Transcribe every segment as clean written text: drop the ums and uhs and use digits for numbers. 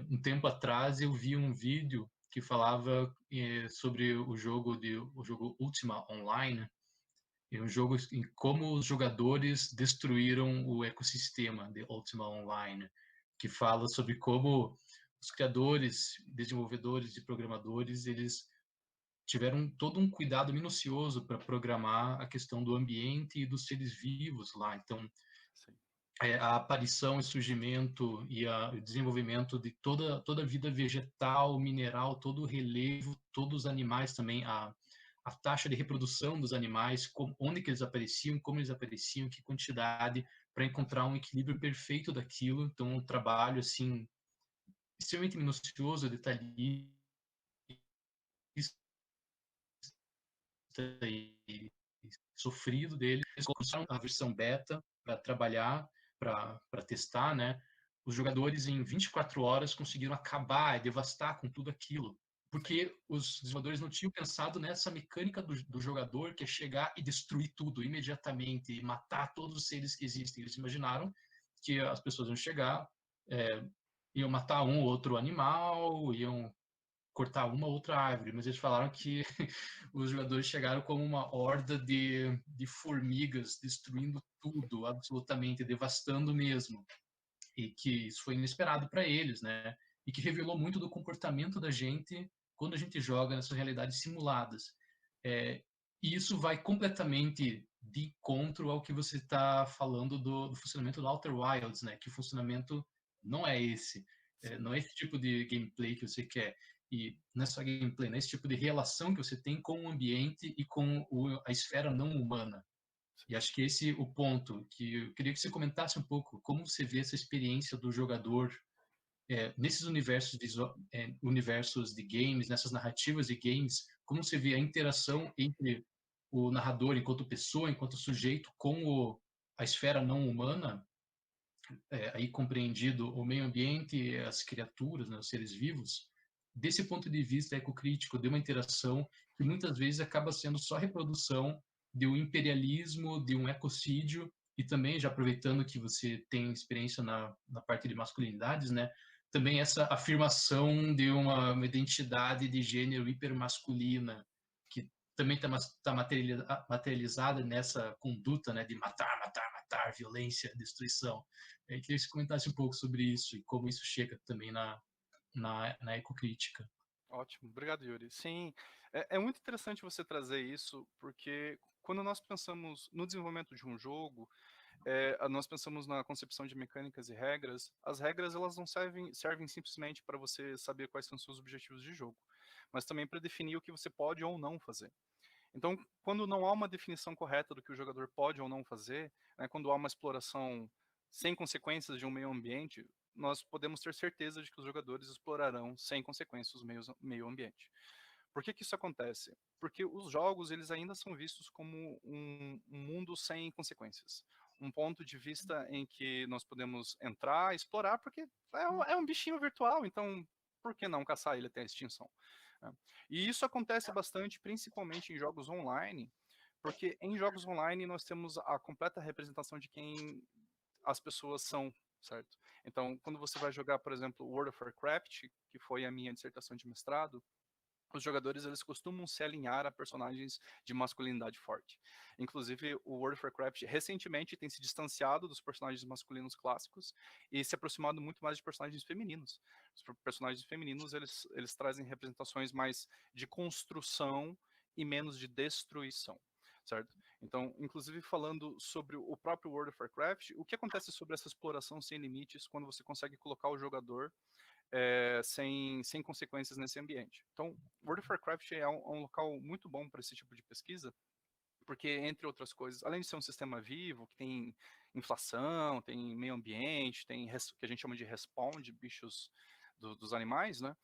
um tempo atrás eu vi um vídeo que falava sobre o jogo Ultima Online, é um jogo em como os jogadores destruíram o ecossistema de Ultima Online, que fala sobre como os criadores, desenvolvedores e programadores, eles tiveram todo um cuidado minucioso para programar a questão do ambiente e dos seres vivos lá. Então, Sim. a aparição e surgimento e o desenvolvimento de toda a vida vegetal, mineral, todo o relevo, todos os animais também, a taxa de reprodução dos animais, onde que eles apareciam, como eles apareciam, que quantidade, para encontrar um equilíbrio perfeito daquilo. Então, um trabalho assim extremamente minucioso, detalhista e sofrido dele. Eles começaram a versão beta para trabalhar, para testar, né? Os jogadores em 24 horas conseguiram acabar e devastar com tudo aquilo, porque os desenvolvedores não tinham pensado nessa mecânica do jogador, que é chegar e destruir tudo imediatamente e matar todos os seres que existem. Eles imaginaram que as pessoas iam chegar, iam matar um ou outro animal, iam cortar uma ou outra árvore, mas eles falaram que os jogadores chegaram como uma horda de formigas, destruindo tudo, absolutamente, devastando mesmo, e que isso foi inesperado para eles, né? E que revelou muito do comportamento da gente quando a gente joga nessas realidades simuladas. E isso vai completamente de encontro ao que você está falando do funcionamento do Outer Wilds, né? Que o funcionamento não é esse. Não é esse tipo de gameplay que você quer. E não é só gameplay, não é esse tipo de relação que você tem com o ambiente e com a esfera não humana. E acho que esse é o ponto que eu queria que você comentasse um pouco, como você vê essa experiência do jogador nesses universos de games, nessas narrativas de games, como você vê a interação entre o narrador enquanto pessoa, enquanto sujeito, com a esfera não humana, aí compreendido o meio ambiente, as criaturas, né, os seres vivos, desse ponto de vista ecocrítico, de uma interação que muitas vezes acaba sendo só reprodução de um imperialismo, de um ecocídio, e também, já aproveitando que você tem experiência na parte de masculinidades, né, também essa afirmação de uma identidade de gênero hipermasculina, que também está materializada nessa conduta, né, de matar, matar, matar, violência, destruição. Eu queria que você comentasse um pouco sobre isso e como isso chega também na ecocrítica. Ótimo, obrigado, Yuri. Sim, é muito interessante você trazer isso, porque quando nós pensamos no desenvolvimento de um jogo, nós pensamos na concepção de mecânicas e regras. As regras elas não servem simplesmente para você saber quais são os seus objetivos de jogo, mas também para definir o que você pode ou não fazer. Então, quando não há uma definição correta do que o jogador pode ou não fazer, né, quando há uma exploração sem consequências de um meio ambiente, nós podemos ter certeza de que os jogadores explorarão sem consequências o meio ambiente. Por que isso acontece? Porque os jogos eles ainda são vistos como um mundo sem consequências. Um ponto de vista em que nós podemos entrar, explorar, porque é um bichinho virtual, então por que não caçar ele até a extinção? E isso acontece bastante, principalmente em jogos online, porque em jogos online nós temos a completa representação de quem as pessoas são, certo? Então, quando você vai jogar, por exemplo, World of Warcraft, que foi a minha dissertação de mestrado, os jogadores eles costumam se alinhar a personagens de masculinidade forte. Inclusive, o World of Warcraft recentemente tem se distanciado dos personagens masculinos clássicos e se aproximado muito mais de personagens femininos. Os personagens femininos eles trazem representações mais de construção e menos de destruição, certo? Então, inclusive falando sobre o próprio World of Warcraft, o que acontece sobre essa exploração sem limites quando você consegue colocar o jogador sem consequências nesse ambiente. Então, World of Warcraft é um local muito bom para esse tipo de pesquisa, porque, entre outras coisas, além de ser um sistema vivo, que tem inflação, tem meio ambiente, tem que a gente chama de respawn de bichos dos animais, né?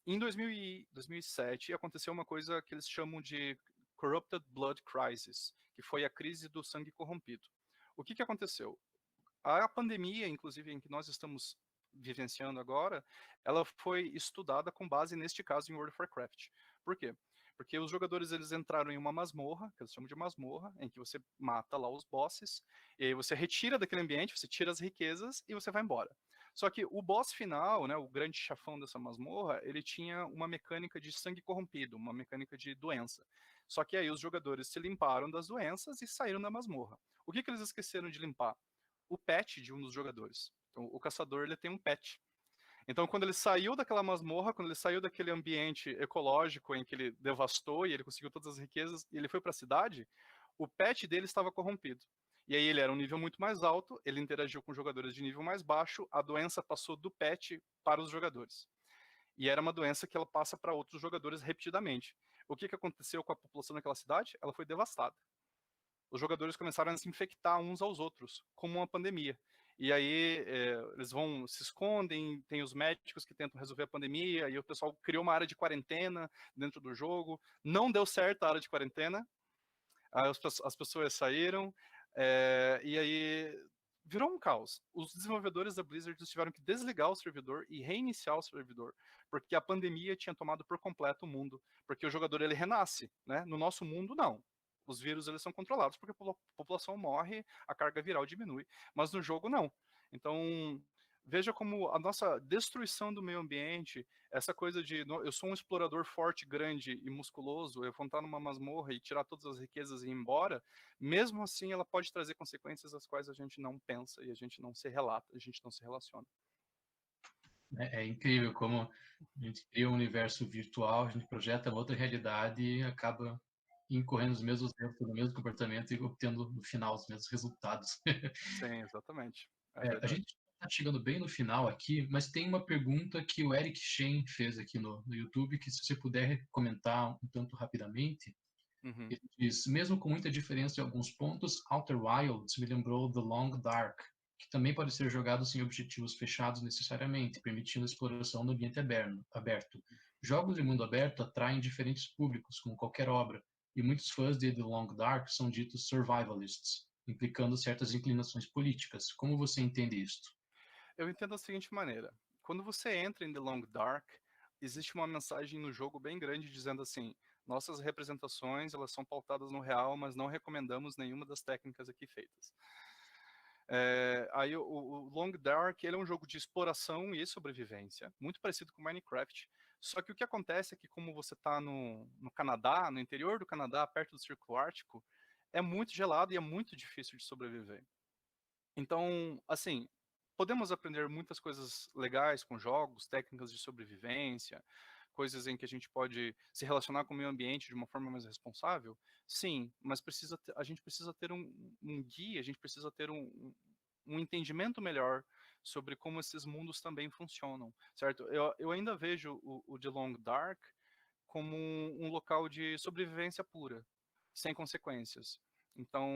Em 2007 aconteceu uma coisa que eles chamam de Corrupted Blood Crisis, que foi a crise do sangue corrompido. O que aconteceu? A pandemia, inclusive, em que nós estamos vivenciando agora, ela foi estudada com base, neste caso, em World of Warcraft. Por quê? Porque os jogadores eles entraram em uma masmorra, que eles chamam de masmorra, em que você mata lá os bosses, e aí você retira daquele ambiente, você tira as riquezas e você vai embora. Só que o boss final, né, o grande chefão dessa masmorra, ele tinha uma mecânica de sangue corrompido, uma mecânica de doença. Só que aí os jogadores se limparam das doenças e saíram da masmorra. O que eles esqueceram de limpar? O pet de um dos jogadores. Então, o caçador ele tem um pet. Então, quando ele saiu daquela masmorra, quando ele saiu daquele ambiente ecológico em que ele devastou e ele conseguiu todas as riquezas, e ele foi para a cidade, o pet dele estava corrompido. E aí ele era um nível muito mais alto, ele interagiu com jogadores de nível mais baixo, a doença passou do pet para os jogadores. E era uma doença que ela passa para outros jogadores repetidamente. O que aconteceu com a população daquela cidade? Ela foi devastada. Os jogadores começaram a se infectar uns aos outros, como uma pandemia. E aí eles vão, se escondem, tem os médicos que tentam resolver a pandemia, e o pessoal criou uma área de quarentena dentro do jogo. Não deu certo a área de quarentena, as pessoas saíram, e aí virou um caos. Os desenvolvedores da Blizzard tiveram que desligar o servidor e reiniciar o servidor, porque a pandemia tinha tomado por completo o mundo, porque o jogador ele renasce, né? No nosso mundo não. Os vírus eles são controlados porque a população morre, a carga viral diminui, mas no jogo não. Então, veja como a nossa destruição do meio ambiente, essa coisa de eu sou um explorador forte, grande e musculoso, eu vou entrar numa masmorra e tirar todas as riquezas e ir embora, mesmo assim ela pode trazer consequências as quais a gente não pensa e a gente não se relata, a gente não se relaciona. É incrível como a gente cria um universo virtual, a gente projeta outra realidade e acaba incorrendo os mesmos erros, o mesmo comportamento e obtendo no final os mesmos resultados. Sim, exatamente. É A verdade. gente está chegando bem no final aqui, mas tem uma pergunta que o Eric Shen fez aqui no YouTube, que se você puder comentar um tanto rapidamente. Uhum. Ele diz, mesmo com muita diferença em alguns pontos, Outer Wilds me lembrou The Long Dark, que também pode ser jogado sem objetivos fechados necessariamente, permitindo exploração no ambiente aberto. Jogos de mundo aberto atraem diferentes públicos, como qualquer obra, e muitos fãs de The Long Dark são ditos survivalists, implicando certas inclinações políticas. Como você entende isto? Eu entendo da seguinte maneira: quando você entra em The Long Dark, existe uma mensagem no jogo bem grande dizendo assim: nossas representações elas são pautadas no real, mas não recomendamos nenhuma das técnicas aqui feitas. Aí o Long Dark ele é um jogo de exploração e sobrevivência, muito parecido com Minecraft. Só que o que acontece é que como você está no Canadá, no interior do Canadá, perto do Círculo Ártico, é muito gelado e é muito difícil de sobreviver. Então, assim, podemos aprender muitas coisas legais com jogos, técnicas de sobrevivência, coisas em que a gente pode se relacionar com o meio ambiente de uma forma mais responsável? Sim, mas a gente precisa ter um guia, a gente precisa ter um entendimento melhor sobre como esses mundos também funcionam, certo? Eu ainda vejo o The Long Dark como um local de sobrevivência pura, sem consequências. Então,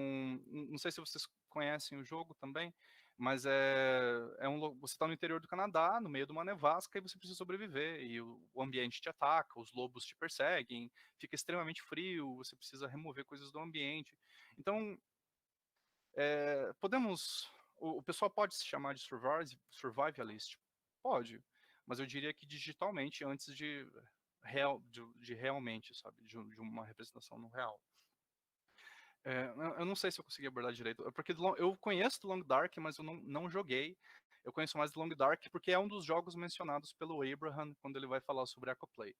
não sei se vocês conhecem o jogo também, mas você está no interior do Canadá, no meio de uma nevasca, e você precisa sobreviver. E o ambiente te ataca, os lobos te perseguem, fica extremamente frio, você precisa remover coisas do ambiente. Então, podemos. O pessoal pode se chamar de survivalist? Pode, mas eu diria que digitalmente antes de realmente, sabe, de uma representação no real. Eu não sei se eu consegui abordar direito, porque eu conheço Long Dark, mas eu não joguei. Eu conheço mais Long Dark porque é um dos jogos mencionados pelo Abraham quando ele vai falar sobre Ecoplay.